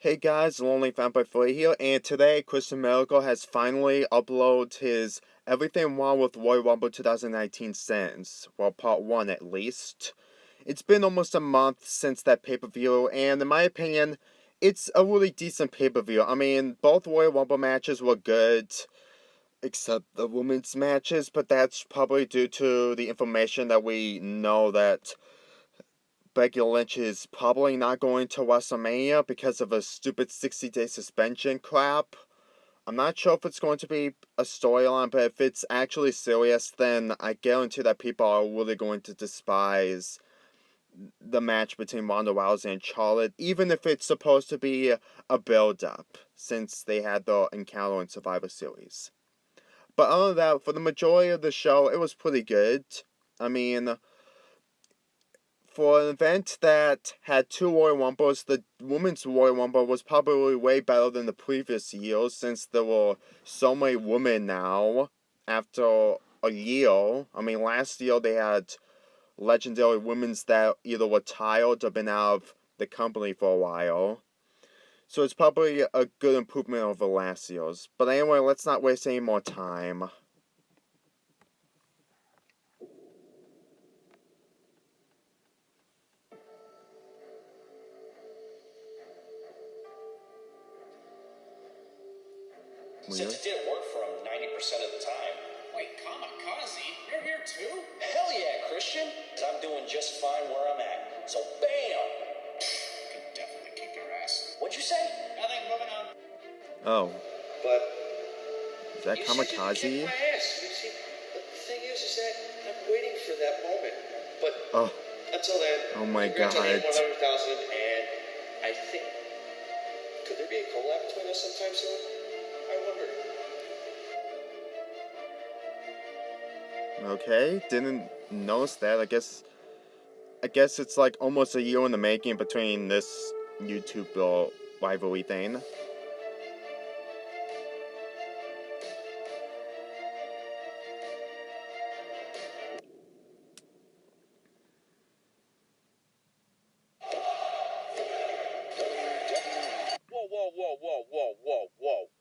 Hey guys, Lonely Vampire Flea here, and today Christian Miracle has finally uploaded his Everything Wrong with Royal Rumble 2019 since, well, part 1 at least. It's been almost a month since that pay-per-view, and in my opinion, it's a really decent pay-per-view. I mean, both Royal Rumble matches were good, except the women's matches, but that's probably due to the information that we know that Becky Lynch is probably not going to WrestleMania because of a stupid 60-day suspension crap. I'm not sure if it's going to be a storyline, but if it's actually serious, then I guarantee that people are really going to despise the match between Ronda Rousey and Charlotte, even if it's supposed to be a build-up, since they had the encounter in Survivor Series. But other than that, for the majority of the show, it was pretty good. I mean, for an event that had two Royal Rumbles, the Women's Royal Rumble was probably way better than the previous years, since there were so many women now after a year. I mean, last year they had legendary women's that either retired or been out of the company for a while. So it's probably a good improvement over last year's. But anyway, let's not waste any more time. Since it didn't work for him 90% of the time. Wait, Kamikaze? You're here too? Hell yeah, Christian. I'm doing just fine where I'm at. So bam! I could definitely kick your ass. What'd you say? Nothing, moving on. Oh. But Is that Kamikaze? You my ass. You see, the thing is that I'm waiting for that moment. But until then, oh my god. 100,000, and I think, could there be a collab between us sometime soon? I wonder. Okay, didn't notice that. I guess it's like almost a year in the making between this YouTube rivalry thing.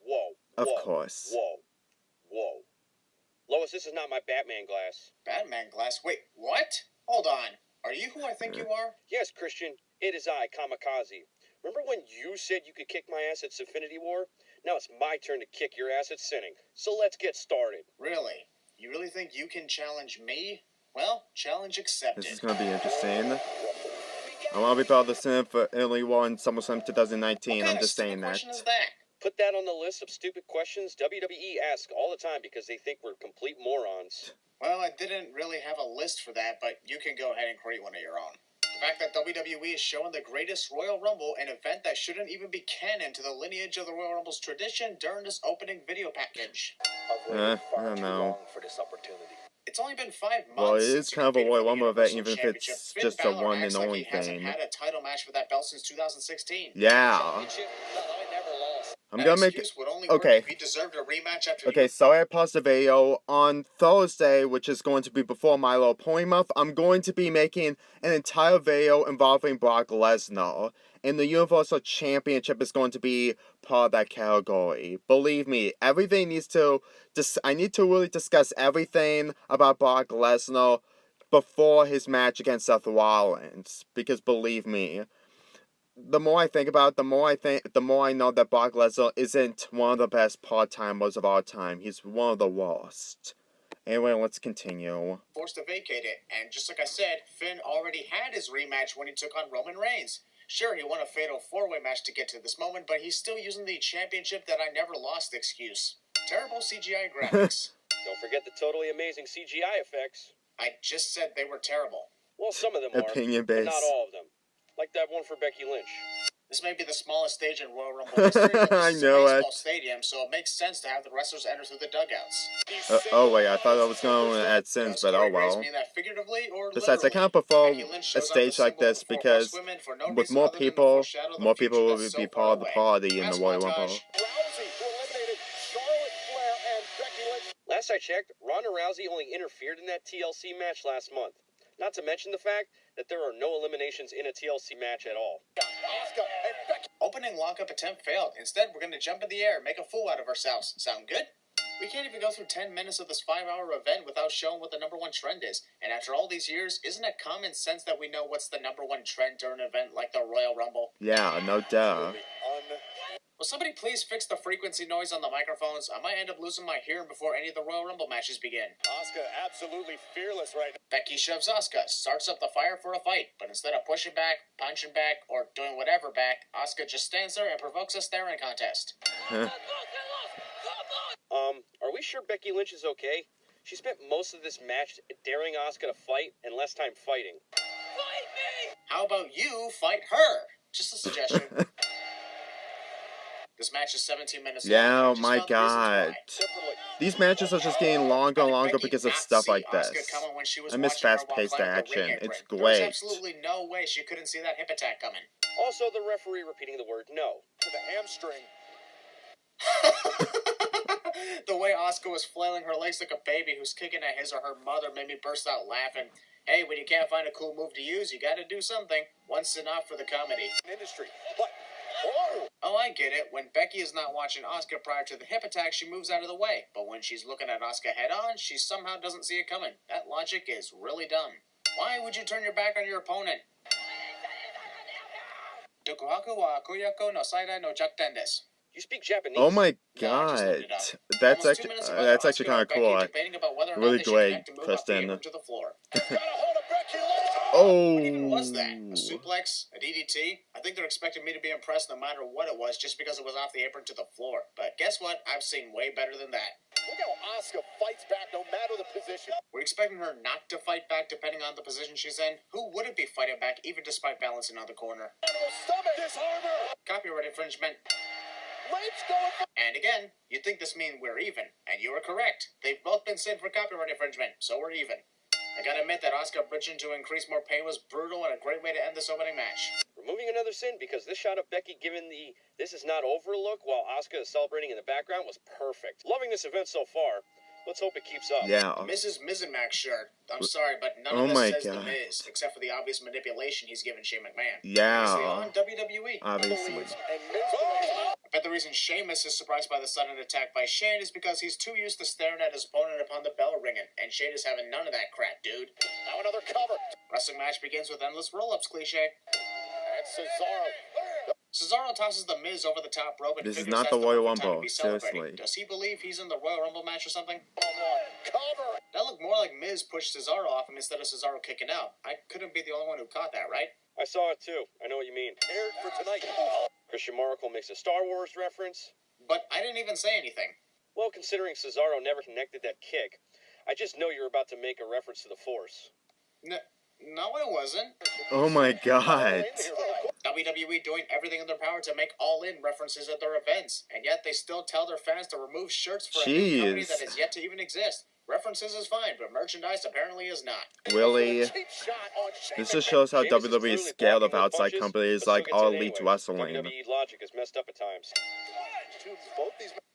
Whoa. Of course. Whoa. Lois, this is not my Batman glass. Batman glass? Wait, what? Hold on. Are you who I think you are? Yes, Christian, it is I, Kamikaze. Remember when you said you could kick my ass at Infinity War? Now it's my turn to kick your ass at Sinning. So let's get started. Really? You really think you can challenge me? Well, challenge accepted. This is gonna be interesting. I want to be part of the Senate for Italy War in SummerSlam 2019. I'm just saying that. What question is that? Put that on the list of stupid questions WWE asks all the time because they think we're complete morons. Well, I didn't really have a list for that, but you can go ahead and create one of your own. The fact that WWE is showing the greatest Royal Rumble, an event that shouldn't even be canon to the lineage of the Royal Rumble's tradition during this opening video package. I don't know. For this opportunity. It's only been 5 months. Well, it is kind of a Royal Rumble event, even if it's just a one and only he hasn't thing. had a title match for that belt since 2016. Yeah. I'm gonna make it. Okay. Okay, sorry I paused the video. On Thursday, which is going to be before Milo Polymuth, I'm going to be making an entire video involving Brock Lesnar. And the Universal Championship is going to be part of that category. Believe me, everything needs to... I need to really discuss everything about Brock Lesnar before his match against Seth Rollins. Because believe me, the more I think about it, the more I know that Brock Lesnar isn't one of the best part-timers of our time. He's one of the worst. Anyway, let's continue. Forced to vacate it, and just like I said, Finn already had his rematch when he took on Roman Reigns. Sure, he won a fatal four-way match to get to this moment, but he's still using the championship that I never lost excuse. Terrible CGI graphics. Don't forget the totally amazing CGI effects. I just said they were terrible. Well, some of them are, Opinion but based. not all of them. Like that one for Becky Lynch. This may be the smallest stage in Royal Rumble history, but I this is know a it. baseball stadium, so it makes sense to have the wrestlers enter through the dugouts. Oh wait, I thought I was going to add sins, but oh well. Besides, I kind of prefer a stage like this because with more people will be part of the party in the Royal Rumble. Last I checked, Ronda Rousey only interfered in that TLC match last month. Not to mention the fact that there are no eliminations in a TLC match at all. Opening lockup attempt failed. Instead, we're going to jump in the air and make a fool out of ourselves. Sound good? We can't even go through 10 minutes of this 5-hour event without showing what the number 1 trend is. And after all these years, isn't it common sense that we know what's the number 1 trend during an event like the Royal Rumble? Yeah, no duh. Will somebody please fix the frequency noise on the microphones? I might end up losing my hearing before any of the Royal Rumble matches begin. Asuka absolutely fearless right now. Becky shoves Asuka, starts up the fire for a fight, but instead of pushing back, punching back, or doing whatever back, Asuka just stands there and provokes a staring contest. Are we sure Becky Lynch is okay? She spent most of this match daring Asuka to fight and less time fighting. Fight me! How about you fight her? Just a suggestion. This match is 17 minutes long. Yeah, oh my god. These matches are just getting longer and longer because of stuff like this. I miss fast-paced action. It's There was great. absolutely no way she couldn't see that hip attack coming. Also, the referee repeating the word no to the hamstring. The way Asuka was flailing her legs like a baby who's kicking at his or her mother made me burst out laughing. Hey, when you can't find a cool move to use, you gotta do something. Once enough for the comedy. Industry. But, whoa! Oh, I get it. When Becky is not watching Asuka prior to the hip attack, she moves out of the way. But when she's looking at Asuka head on, she somehow doesn't see it coming. That logic is really dumb. Why would you turn your back on your opponent? Dokuhaku wa Kuyako no Saidai no Jakuten desu. You speak Japanese? Oh my No, I just god. looked it up. That's Almost 2 actually minutes ago, that's Asuka actually kind and of Becky cool. debating about whether or not Really they should great, connect to move up the Kristen. apron to the floor. Got a hold of Becky Lynch! Oh. What even was that? A suplex? A DDT? I think they're expecting me to be impressed no matter what it was just because it was off the apron to the floor. But guess what? I've seen way better than that. Look how Asuka fights back no matter the position. We're expecting her not to fight back depending on the position she's in. Who wouldn't be fighting back even despite balancing on the corner? Stomach disarmer! Copyright infringement. Lynch going for... And again, you'd think this means we're even. And you were correct. They've both been sent for copyright infringement, so we're even. I gotta admit that Asuka bridging to increase more pain was brutal and a great way to end this opening match. Removing another sin because this shot of Becky giving the "this is not over" look while Asuka is celebrating in the background was perfect. Loving this event so far. Let's hope it keeps up. Yeah. Mrs. Mizenmax shirt. I'm sorry, but none Oh of my this says God. The Miz, except for the obvious manipulation he's given Shane McMahon. Yeah. Obviously on WWE. Obviously. And Miz... I bet the reason Sheamus is surprised by the sudden attack by Shane is because he's too used to staring at his opponent upon the bell ringing, and Shane is having none of that crap, dude. Now another cover. Wrestling match begins with endless roll-ups cliche. And Cesaro tosses the Miz over the top rope and This is figures not that's the Royal perfect time to Rumble, be celebrating. seriously. Does he believe he's in the Royal Rumble match or something? cover. That looked more like Miz pushed Cesaro off him instead of Cesaro kicking out. I couldn't be the only one who caught that, right? I saw it too. I know what you mean. Aired for tonight. Christian Miracle makes a Star Wars reference. But I didn't even say anything. Well, considering Cesaro never connected that kick, I just know you're about to make a reference to the Force. No, I wasn't. Oh my god. WWE doing everything in their power to make all-in references at their events, and yet they still tell their fans to remove shirts for a new company Jeez. that has yet to even exist. References is fine, but merchandise apparently is not. Really? Cheap shot on Shane This just McMahon. shows how Sheamus is WWE is clearly scared of blocking with outside punches, companies but like still gets All it Elite anyway. Wrestling. WWE logic is messed up at times.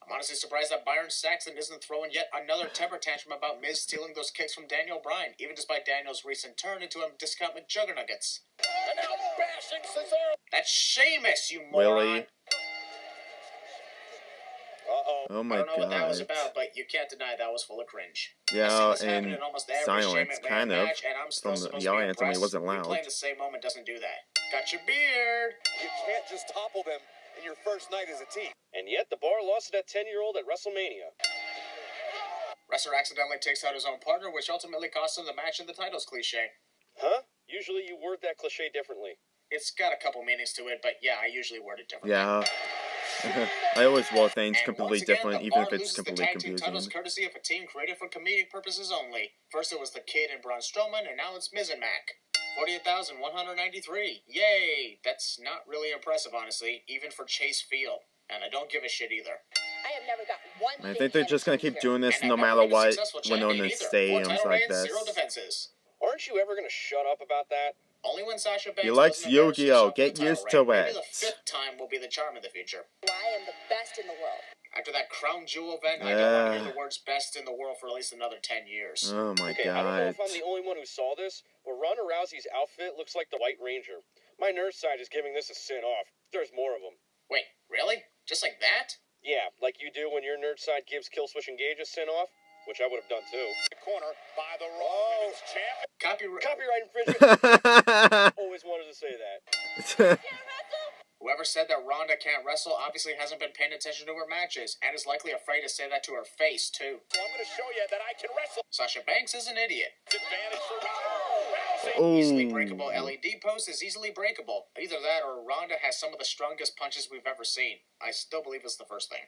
I'm honestly surprised that Byron Saxton isn't throwing yet another temper tantrum about Miz stealing those kicks from Daniel Bryan, even despite Daniel's recent turn into a discount McJuggernuggets. And now bashing Cesaro. That's Sheamus, you moron! Really? Uh-oh. Oh I my don't know what that was god. about, but you can't deny that was full of cringe. Yeah, I've seen this happen and in almost every silence, Shane McMahon kind of, match, and I'm still from supposed the to be audience when he impressed. wasn't loud. Replaying the same moment doesn't do that. Got your beard! You can't just topple them in your first night as a team. And yet the bar lost to that 10-year-old at WrestleMania. Wrestler accidentally takes out his own partner, which ultimately costs him the match and the titles cliche. Huh? Usually you word that cliche differently. It's got a couple meanings to it, but yeah, I usually word it differently. Yeah. I always word things And completely once again, different, the even bar if it's loses the completely tag team titles confusing. courtesy of a team created for comedic purposes only. First it was the Kid and Braun Strowman, and now it's Miz and Mac. 48,193. Yay! That's not really impressive, honestly, even for Chase Field. And I don't give a shit either. I have never got one. I think they're just gonna keep doing this And no I've never matter been a what successful when they're in champion the either. 4 stadiums title like reigns, this. 0 defenses. Aren't you ever going to shut up about that? Only when Sasha Banks He likes doesn't embarrass Yu-Gi-Oh! herself in Get the title used to reign. Maybe the it. 5th time will be the charm of the future. I am the best in the world. After that crown jewel event, I don't want to hear the words best in the world for at least another 10 years. Oh my Okay, I don't know god. if I'm the only one who saw this, but Ronda Rousey's outfit looks like the White Ranger. My nerd side is giving this a send off. There's more of them. Wait, really? Just like that? Yeah, like you do when your nerd side gives Killswitch Engage a send off, which I would have done too. Corner by the Raw Women's Champion. Copyright infringement. Always wanted to say that. Whoever said that Ronda can't wrestle obviously hasn't been paying attention to her matches, and is likely afraid to say that to her face, too. So I'm going to show you that I can wrestle. Sasha Banks is an idiot. Advantage for Rousey. Oh. Easily breakable LED post is easily breakable. Either that or Ronda has some of the strongest punches we've ever seen. I still believe it's the first thing.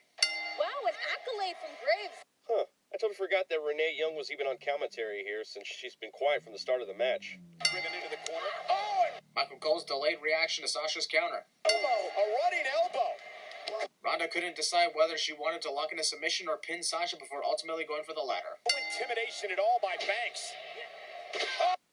Wow, an accolade from Graves. Huh. I totally forgot that Renee Young was even on commentary here since she's been quiet from the start of the match. Driven into the corner. Oh, and Michael Cole's delayed reaction to Sasha's counter. elbow. A running elbow. Ronda couldn't decide whether she wanted to lock in a submission or pin Sasha before ultimately going for the latter. No intimidation at all by Banks.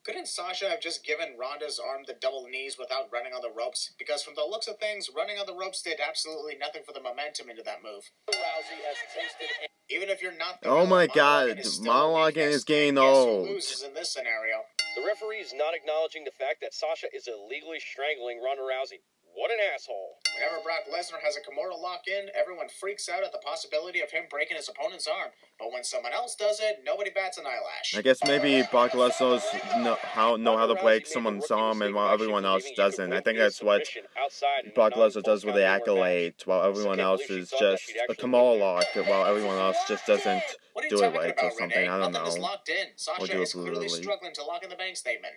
Couldn't Sasha have just given Ronda's arm the double knees without running on the ropes? Because from the looks of things, running on the ropes did absolutely nothing for the momentum into that move. Rousey has tasted. Even if you're not the Oh my villain, god, monologuing is still a monologuing weakness, is getting and guess who old. loses in this scenario? The referee is not acknowledging the fact that Sasha is illegally strangling Ronda Rousey. What an asshole. Whenever Brock Lesnar has a Kimura lock in, everyone freaks out at the possibility of him breaking his opponent's arm. But when someone else does it, nobody bats an eyelash. I guess maybe Brock Lesnar know how to break someone's arm and while everyone else doesn't. I think that's what Brock Lesnar does with the accolade, while everyone else is just a Kimura lock, while everyone else just doesn't What are you do it talking right or about, something. Renee? I don't Nothing is know. locked in. Sasha do it is clearly brutally. struggling to lock in the bank statement.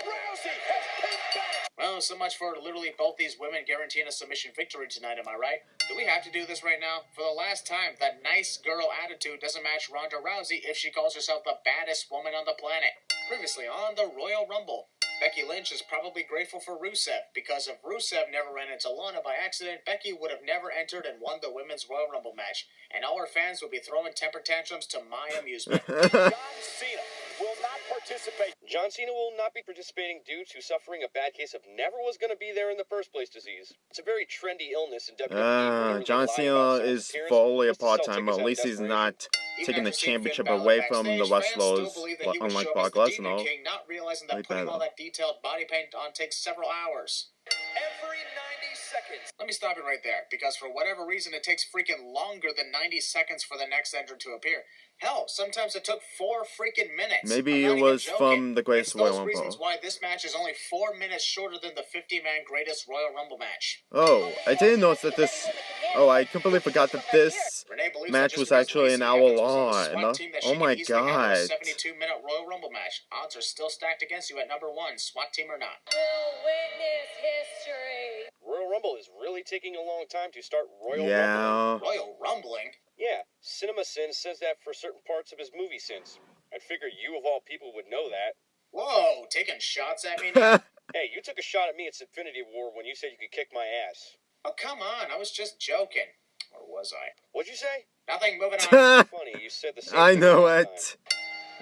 Rousey has pinned Banks. Well, so much for literally both these women guaranteeing a submission victory tonight, am I right? Do we have to do this right now? For the last time, that nice girl attitude doesn't match Ronda Rousey if she calls herself the baddest woman on the planet. Previously on the Royal Rumble, Becky Lynch is probably grateful for Rusev, because if Rusev never ran into Lana by accident, Becky would have never entered and won the Women's Royal Rumble match, and all her fans would be throwing temper tantrums to my amusement. John Cena will not participate. John Cena will not be participating due to suffering a bad case of never was going to be there in the first place disease. It's a very trendy illness in WWE. John Cena is fully a part-timer. At least he's not taking the championship away from the wrestlers, unlike Brock Lesnar. King, not realizing that Way putting better. all that detailed body paint on takes several hours. Every 90 seconds. Let me stop it right there, because for whatever reason, it takes freaking longer than 90 seconds for the next entrant to appear. Hell, sometimes it took 4 freaking minutes. Maybe I'm it not was even joking. from the Greatest It's those Royal reasons Rumble. why this match is only 4 minutes shorter than the 50-man Greatest Royal Rumble match. Oh, I didn't notice that this. Oh, I completely forgot that this Renee believes match that just was because actually an Lacey hour Evans was on the long. SWAT team that she Oh can my easily handle a god. 72-minute Royal Rumble match. Odds are still stacked against you at number 1, SWAT team or not. We'll witness history. Royal Rumble is really taking a long time to start Royal Rumble. Yeah. Royal Rumbling? Yeah, Cinema Sin says that for certain parts of his movie sins. I'd figure you of all people would know that. Whoa, taking shots at me now? Hey, you took a shot at me at Infinity War when you said you could kick my ass. Oh, come on, I was just joking. Or was I? What'd you say? Nothing, moving on. Funny, you said the same I thing know last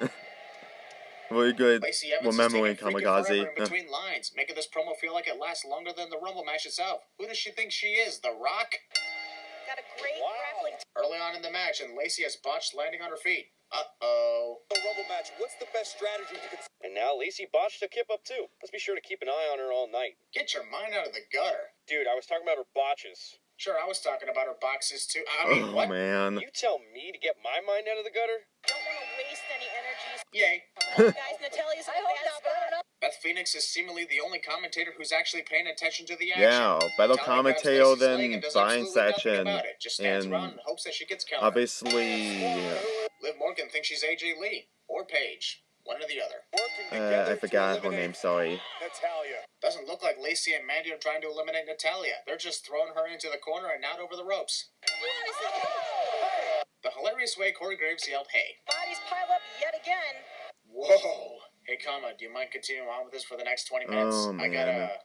it. Very good. Lacey Evans Remembering is taking freaking forever Kamikaze. in between lines, making this promo feel like it lasts longer than the Rumble match itself. Who does she think she is, The Rock? Got a great Wow. grappling. Early on in the match, and Lacey has botched landing on her feet. Uh-oh. The Rumble match. What's the best strategy you can? And now Lacey botched a kip up too. Let's be sure to keep an eye on her all night. Get your mind out of the gutter. Dude, I was talking about her botches. Sure, I was talking about her boxes too. I mean, Oh what? man. You tell me to get my mind out of the gutter? Don't want to waste any energy. Yay. Guys, Natalia's in a bad spot. Beth Phoenix is seemingly the only commentator who's actually paying attention to the action. Yeah, better Talia grabs commentator Lacey's leg than and does Brian absolutely nothing Sachen. about it. Just stands And around and hopes that she gets countered. obviously, Liv Morgan thinks she's AJ Lee or Paige, one or the other. Working together I forgot to her name, eliminate sorry. Natalia. Doesn't look like Lacey and Mandy are trying to eliminate Natalia. They're just throwing her into the corner and out over the ropes. The hilarious way Corey Graves yelled, "Hey." Bodies pile up yet again. Whoa. Hey, Kama, do you mind continuing on with this for the next 20 minutes? Oh, I man. gotta,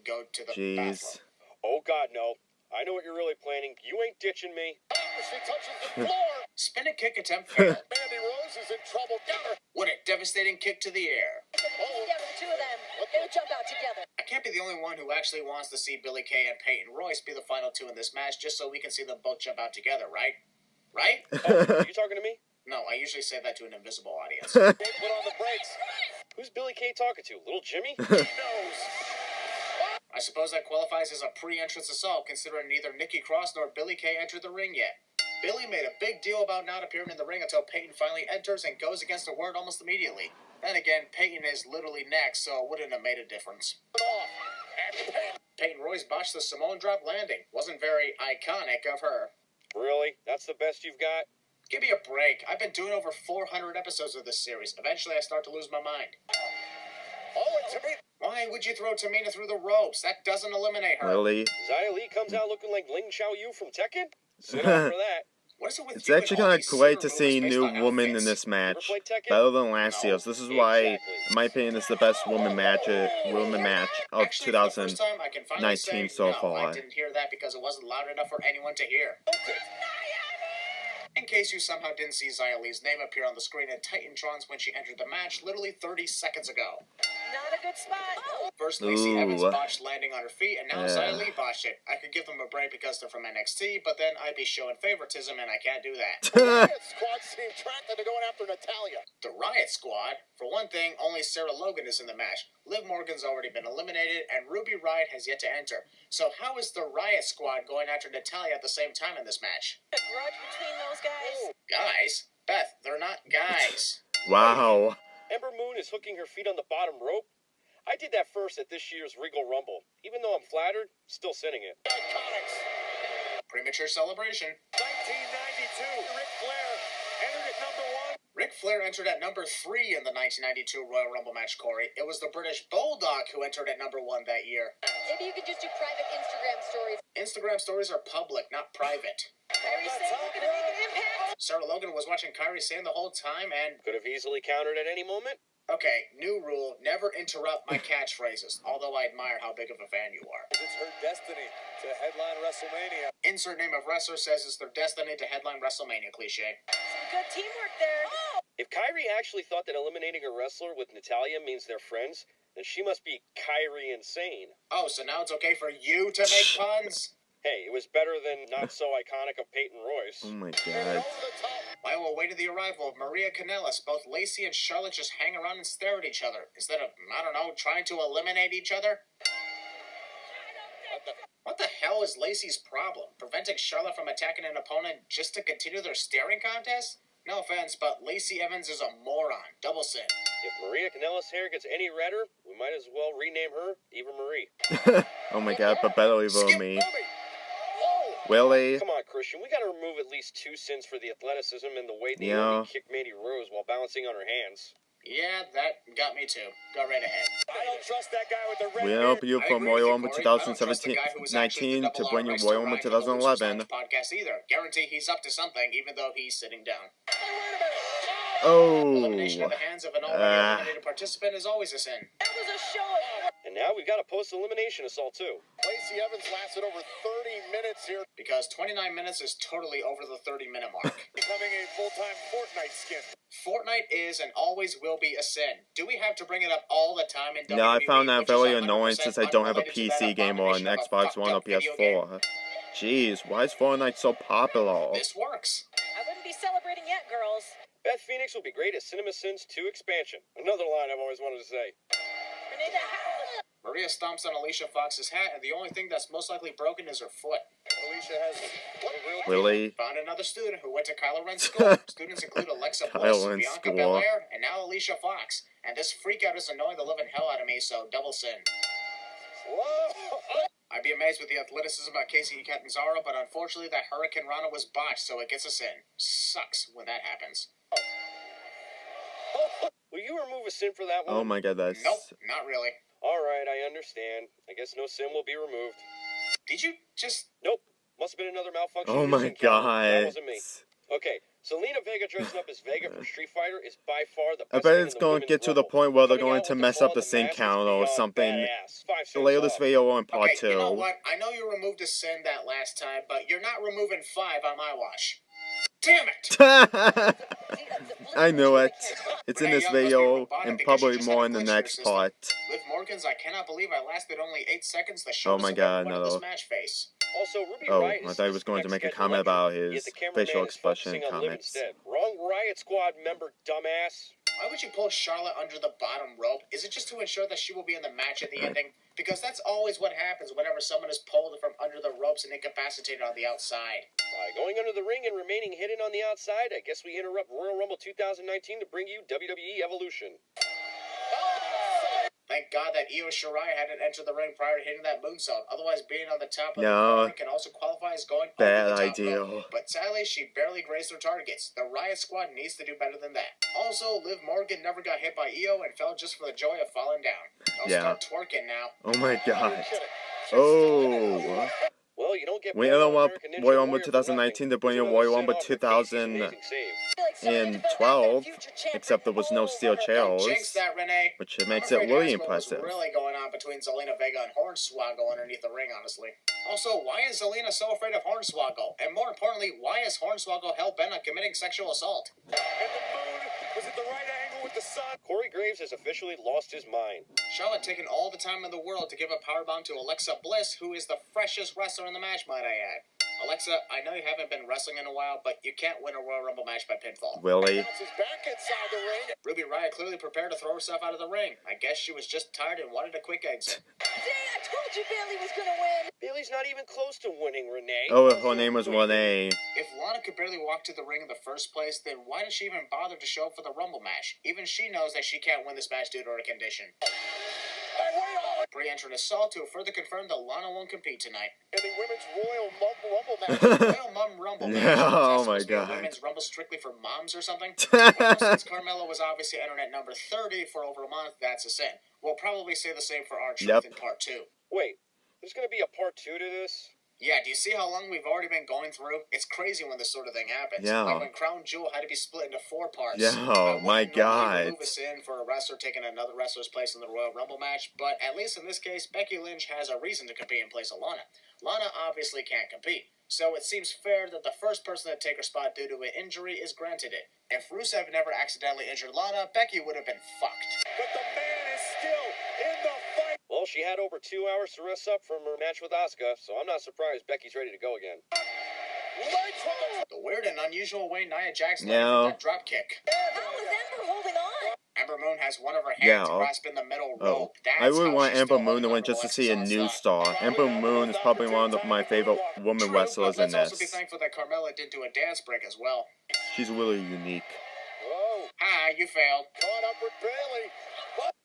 go to the Jeez. bathroom. Oh god, no. I know what you're really planning. You ain't ditching me. She touches the floor. Spin a kick attempt failed. Mandy Rose is in trouble. Counter. What a devastating kick to the air. It's a beat down with the two of them. to jump out together. I can't be the only one who actually wants to see Billie Kay and Peyton Royce be the final two in this match just so we can see them both jump out together, right? Right? Oh, you talking to me? No, I usually say that to an invisible audience. They put on the brakes. Who's Billy Kay talking to? Little Jimmy? He knows. I suppose that qualifies as a pre-entrance assault, considering neither Nikki Cross nor Billie Kay entered the ring yet. Billie made a big deal about not appearing in the ring until Peyton finally enters and goes against her word almost immediately. Then again, Peyton is literally next, so it wouldn't have made a difference. Peyton Royce botched the Samoan drop landing. Wasn't very iconic of her. Really? That's the best you've got? Give me a break. I've been doing over 400 episodes of this series. Eventually, I start to lose my mind. Oh, and Tamina. Why would you throw Tamina through the ropes? That doesn't eliminate her. Really? Xia Li comes out looking like Ling Xiao Yu from Tekken? Sit up for that. What is it with It's you and actually all kind of these great to super see moves new based on women in outfits? this match. Ever played Tekken? Better than last No. year's. This is why, Exactly. in my opinion, it's the best woman match of Actually, for the first time, I can finally 2019 say, so no, far. I didn't hear that because it wasn't loud enough for anyone to hear. In case you somehow didn't see Xia Li's name appear on the screen in Titantrons when she entered the match literally 30 seconds ago. Not a good spot. First, Lacey Evans Ooh. botched landing on her feet, and now Yeah. Xia Li botched it. I could give them a break because they're from NXT, but then I'd be showing favoritism, and I can't do that. Riot Squad seem trapped and they're going after Natalia. The Riot Squad? For one thing, only Sarah Logan is in the match. Liv Morgan's already been eliminated, and Ruby Riott has yet to enter. So how is the Riot Squad going after Natalia at the same time in this match? A grudge between those guys. Guys? Beth, they're not guys. Wow. Ember Moon is hooking her feet on the bottom rope. I did that first at this year's Regal Rumble. Even though I'm flattered, still sinning it. Iconics. Premature celebration. 1992. Ric Flair entered at number 1. Ric Flair entered at number 3 in the 1992 Royal Rumble match, Corey. It was the British Bulldog who entered at number 1 that year. Maybe you could just do private Instagram stories. Instagram stories are public, not private. Kyrie Sane looking to make an impact. Sarah Logan was watching Kairi Sane the whole time, and Could have easily countered at any moment. okay, new rule, never interrupt my catchphrases, although I admire how big of a fan you are. It's her destiny to headline WrestleMania. Insert name of wrestler says it's their destiny to headline WrestleMania cliche. Some good teamwork there. If Kyrie actually thought that eliminating a wrestler with Natalia means they're friends, then she must be Kyrie insane. Oh, so now it's okay for you to make puns? Hey, it was better than not so iconic of Peyton Royce. Oh my They're god. over the top. While we'll wait to the arrival of Maria Kanellis, both Lacey and Charlotte just hang around and stare at each other, instead of, I don't know, trying to eliminate each other. What the hell is Lacey's problem? Preventing Charlotte from attacking an opponent just to continue their staring contest? No offense, but Lacey Evans is a moron. Double sin. If Maria Kanellis' hair gets any redder, we might as well rename her Eva Marie. Oh my god, but better leave Skip me. Oh, Willie. Come on, Christian, we gotta remove at least 2 sins for the athleticism and the way Naomi Yeah. kicked Mandy Rose while balancing on her hands. Yeah, that got me too. Go right ahead. I don't trust that guy with the red We beard. help you I from agree with Royal you, Rumble Corey. I don't trust the 2017 guy who was actually 19 the to double bring you R-race Royal to Rumble ride for the Losers 2011. Lounge podcast either. Guarantee he's up to something, even though he's sitting down. Elimination at Oh. the hands of an already eliminated participant is always a sin. That was a show of And now we've got a post-elimination assault, too. Lacey Evans lasted over 30 minutes here, Because 29 minutes is totally over the 30-minute mark. becoming a full-time Fortnite skin. Fortnite is and always will be a sin. Do we have to bring it up all the time in WWE? No, I found that which is very 100% annoying since I don't have a unrelated to that PC game or an abomination of a Xbox One or fucked-up video game? PS4. Jeez, why is Fortnite so popular? This works. I wouldn't be celebrating yet, girls. Beth Phoenix will be great at Cinema Sins 2 Expansion. Another line I've always wanted to say. Renee, that Maria stomps on Alicia Fox's hat, and the only thing that's most likely broken is her foot. Alicia has a real Willie. Found another student who went to Kylo Ren's school. Students include Alexa Bliss, Kylo Ren's Bianca school. Belair, and now Alicia Fox. And this freakout is annoying the living hell out of me, so double sin. Whoa! I'd be amazed with the athleticism of Casey Catanzaro, but unfortunately that Hurricane Rana was botched, so it gets a sin. Sucks when that happens. Will you remove a sin for that one? Oh my god, that's... Nope, not really. Alright, I understand. I guess no sin will be removed. Did you just... Nope. Must have been another malfunction. Oh my using Calendar. That god. wasn't me. Okay, Selena Vega dressing up as Vega from Street Fighter is by far the I best bet thing it's in the going to women's get to the rumble. point where they're Coming going out to with mess the up the ball sync and the count mask is or beyond something. badass. 5 cents Later this off. video in part Okay, 2. you know what? I know you removed a sin that last time, but you're not removing 5 on my watch. Damn it! I knew it. It's in Renee this Young must be video robotic and because she probably just had more a in the glitch in her next system. part. Liv Morgan's I cannot believe I lasted only 8 seconds. The Oh shortest my of god, everyone in no. this match face. Also, Ruby Oh, Riott I is thought he was going to make a comment about his facial expression comments. Instead. Wrong Riot Squad member, dumbass. Why would you pull Charlotte under the bottom rope? Is it just to ensure that she will be in the match at the ending? Because that's always what happens whenever someone is pulled from under the ropes and incapacitated on the outside. By going under the ring and remaining hidden on the outside, I guess we interrupt Royal Rumble 2019 to bring you WWE Evolution. Thank God that Io Shirai hadn't entered the ring prior to hitting that moonsault. Otherwise, being on the top of the No. corner can also qualify as going Bad over the top idea. rope. But sadly, she barely grazed her targets. The Riot Squad needs to do better than that. Also, Liv Morgan never got hit by Io and fell just for the joy of falling down. Don't Yeah. start twerking now. Oh my god. Oh. Well, you don't get We don't want Royal Rumble 2019 to bring you Royal Rumble 2012, except there was no steel Jinx chairs, that, Renee. which makes it really What was impressive. really going on between Zelina Vega and Hornswoggle underneath the ring, honestly. Also, why is Zelina so afraid of Hornswoggle? And more importantly, why is Hornswoggle hell-bent on committing sexual assault? And the moon was at the right angle with the sun. Corey Graves has officially lost his mind. Charlotte taking all the time in the world to give a powerbomb to Alexa Bliss, who is the freshest wrestler in the match, might I add. Alexa, I know you haven't been wrestling in a while, but you can't win a Royal Rumble match by pinfall. Really? Bounces back inside the ring. Ruby Riott clearly prepared to throw herself out of the ring. I guess she was just tired and wanted a quick exit. Dang, I told you Bailey was gonna win. Bailey's not even close to winning, Renee. Oh, her name was Renee. If Lana could barely walk to the ring in the first place, then why did she even bother to show up for the Rumble match? Even she knows that she can't win this match due to her condition. Pre-entrant assault to further confirm that Lana won't compete tonight. In the women's Royal Rumble match. Royal Mum Rumble match. Yeah, oh Is that my supposed to be a god. Women's Rumble strictly for moms or something? Well, since Carmella was obviously entered at number 30 for over a month, that's a sin. We'll probably say the same for our truth Yep. in part 2. Wait, there's gonna be a part 2 to this? Yeah, do you see how long we've already been going through? It's crazy when this sort of thing happens. Yeah. Like when Crown Jewel had to be split into 4 parts. Yeah, I my wouldn't normally god. remove a sin for a wrestler taking another wrestler's place in the Royal Rumble match, but at least in this case, Becky Lynch has a reason to compete in place of Lana. Lana obviously can't compete, so it seems fair that the first person to take her spot due to an injury is granted it. If Rusev never accidentally injured Lana, Becky would have been fucked. But the man is still in the fight. Well, she had over 2 hours to rest up from her match with Asuka, so I'm not surprised Becky's ready to go again. Legs from The weird and unusual way Nia Jax Yeah. landed that drop kick. How is Ember holding on? Ember Moon has one of her hands Yeah. grasping the middle Oh, rope. That's I would how want she's Ember still Moon to holding win on just to the see a Alexa's new side. star. Ember Moon is probably one of my favorite women True, wrestlers but in let's also be this. thankful that Carmella didn't do a dance break as well. She's really unique. Whoa. Ah, you failed. Caught up with Bailey.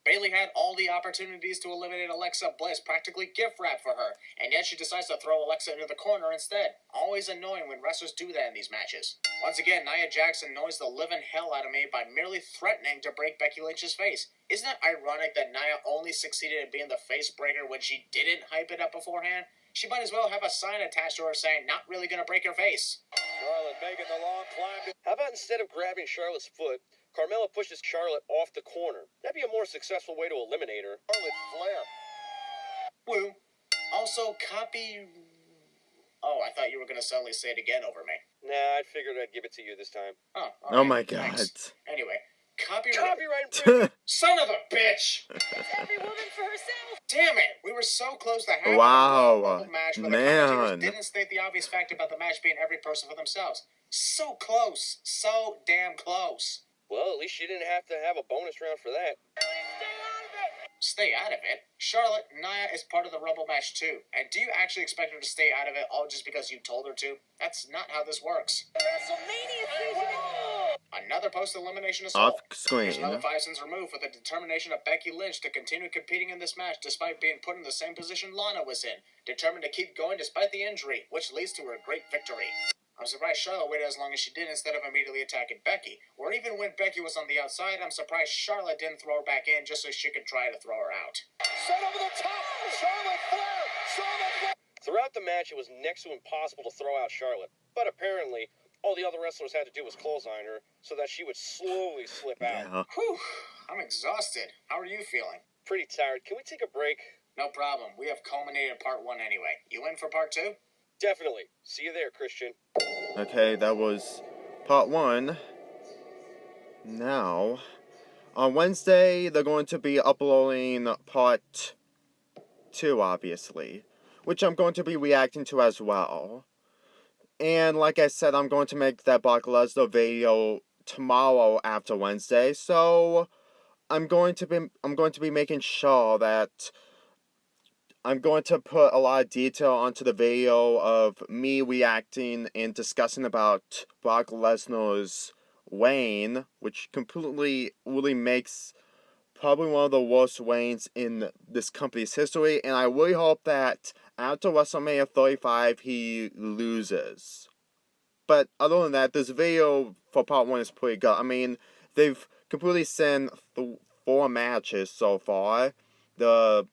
Bailey had all the opportunities to eliminate Alexa Bliss, practically gift wrap for her, and yet she decides to throw Alexa into the corner instead. Always annoying when wrestlers do that in these matches. Once again, Nia Jax annoys the living hell out of me by merely threatening to break Becky Lynch's face. Isn't it ironic that Nia only succeeded in being the face breaker when she didn't hype it up beforehand? She might as well have a sign attached to her saying, "Not really gonna break your face." Charlotte making the long climb to How about instead of grabbing Charlotte's foot, Carmella pushes Charlotte off the corner? That'd be a more successful way to eliminate her. Charlotte Flair. Woo. Also, copy... Oh, I thought you were gonna suddenly say it again over me. Nah, I figured I'd give it to you this time. Oh, all Oh right, my god. thanks. Anyway, copyright... Copyright infringement! Son of a bitch! Every woman for herself. Damn it! We were so close to having Wow, a Royal Rumble match, but the man. commentators didn't state the obvious fact about the match being every person for themselves. So close. So damn close. Well, at least she didn't have to have a bonus round for that. Stay out of it? Charlotte, Nia is part of the Rumble match too. And do you actually expect her to stay out of it all just because you told her to? That's not how this works. WrestleMania season. Another post-elimination assault. Off screen. Here's another 5 cents removed with the determination of Becky Lynch to continue competing in this match despite being put in the same position Lana was in. Determined to keep going despite the injury, which leads to her great victory. I'm surprised Charlotte waited as long as she did instead of immediately attacking Becky. Or even when Becky was on the outside, I'm surprised Charlotte didn't throw her back in just so she could try to throw her out. set over the top. Charlotte Flair. Charlotte Flair. Throughout the match, it was next to impossible to throw out Charlotte. But apparently, all the other wrestlers had to do was clothesline her so that she would slowly slip out. Yeah. Whew, I'm exhausted. How are you feeling? Pretty tired. Can we take a break? No problem. We have culminated part 1 anyway. You in for part 2? Definitely. See you there, Christian. Okay, that was part 1. Now, on Wednesday, they're going to be uploading part 2, obviously, which I'm going to be reacting to as well. And like I said, I'm going to make that Brock Lesnar video tomorrow after Wednesday, so I'm going to be making sure that I'm going to put a lot of detail onto the video of me reacting and discussing about Brock Lesnar's reign, which completely really makes probably one of the worst reigns in this company's history, and I really hope that after WrestleMania 35 he loses. But other than that, this video for part 1 is pretty good. I mean, they've completely sent 4 matches so far. The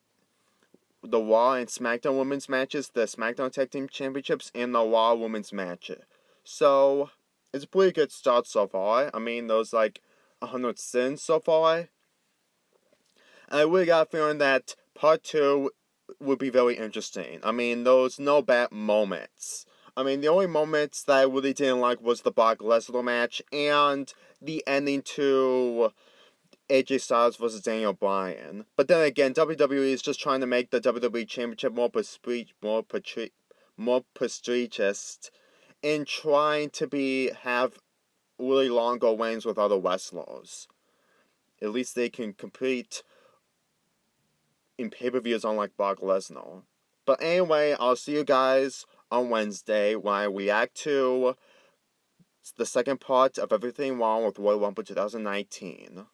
Raw and SmackDown Women's matches, the SmackDown Tag Team Championships, and the Raw Women's match. So, it's a pretty good start so far. I mean, there's like 100 sins so far. And I really got a feeling that part 2 would be very interesting. I mean, there's no bad moments. I mean, the only moments that I really didn't like was the Brock Lesnar match and the ending to AJ Styles versus Daniel Bryan. But then again, WWE is just trying to make the WWE Championship more prestigious and trying to have really longer reigns with other wrestlers. At least they can compete in pay-per-views unlike Brock Lesnar. But anyway, I'll see you guys on Wednesday when I react to the second part of Everything Wrong with Royal Rumble 2019.